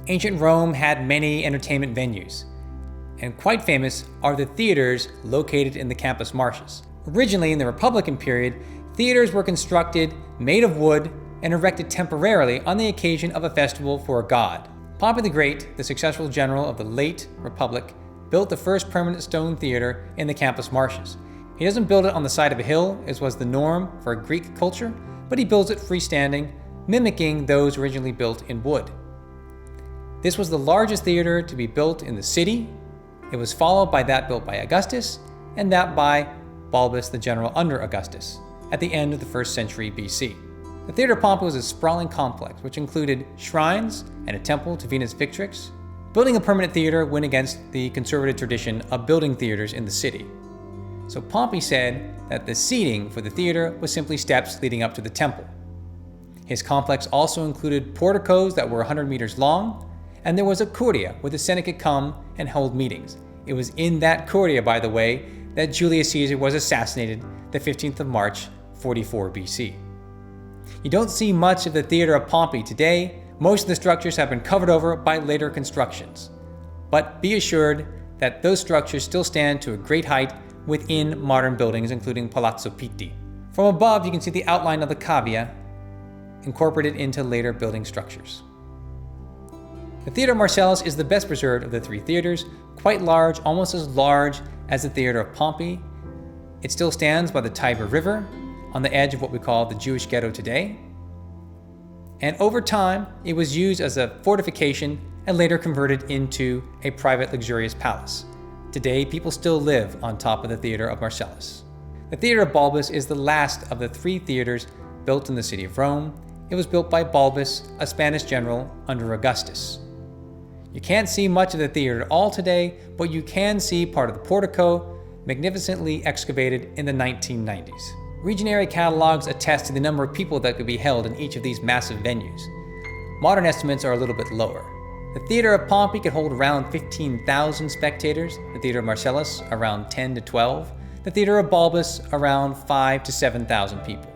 Ancient Rome had many entertainment venues, and quite famous are the theaters located in the campus marshes. Originally, in the Republican period, theaters were constructed, made of wood, and erected temporarily on the occasion of a festival for a god. Pompey the Great, the successful general of the late Republic, built the first permanent stone theater in the campus marshes. He doesn't build it on the side of a hill, as was the norm for Greek culture, but he builds it freestanding, mimicking those originally built in wood. This was the largest theater to be built in the city. It was followed by that built by Augustus, and that by Balbus, the general under Augustus, at the end of the 1st century BC. The Theater of Pompey was a sprawling complex which included shrines and a temple to Venus Victrix. Building a permanent theater went against the conservative tradition of building theaters in the city. So Pompey said that the seating for the theater was simply steps leading up to the temple. His complex also included porticos that were 100 meters long, and there was a curia where the Senate could come and hold meetings. It was in that curia, by the way, that Julius Caesar was assassinated the 15th of March, 44 BC. You don't see much of the Theater of Pompey today. Most of the structures have been covered over by later constructions. But be assured that those structures still stand to a great height within modern buildings, including Palazzo Pitti. From above, you can see the outline of the cavea incorporated into later building structures. The Theater of Marcellus is the best preserved of the three theaters, quite large, almost as large as the Theater of Pompey. It still stands by the Tiber River, on the edge of what we call the Jewish ghetto today. And over time, it was used as a fortification and later converted into a private luxurious palace. Today, people still live on top of the Theater of Marcellus. The Theater of Balbus is the last of the three theaters built in the city of Rome. It was built by Balbus, a Spanish general under Augustus. You can't see much of the theater at all today, but you can see part of the portico, magnificently excavated in the 1990s. Regionary catalogs attest to the number of people that could be held in each of these massive venues. Modern estimates are a little bit lower. The Theater of Pompey could hold around 15,000 spectators, the Theater of Marcellus around 10 to 12, the Theater of Balbus around 5 to 7,000 people.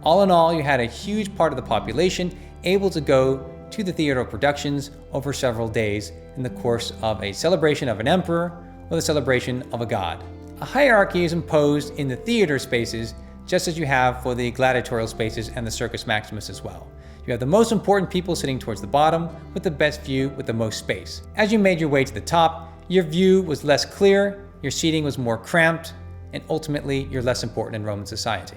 All in all, you had a huge part of the population able to go to the theater productions over several days in the course of a celebration of an emperor or the celebration of a god. A hierarchy is imposed in the theater spaces, just as you have for the gladiatorial spaces and the Circus Maximus as well. You have the most important people sitting towards the bottom with the best view with the most space. As you made your way to the top, your view was less clear, your seating was more cramped, and ultimately you're less important in Roman society.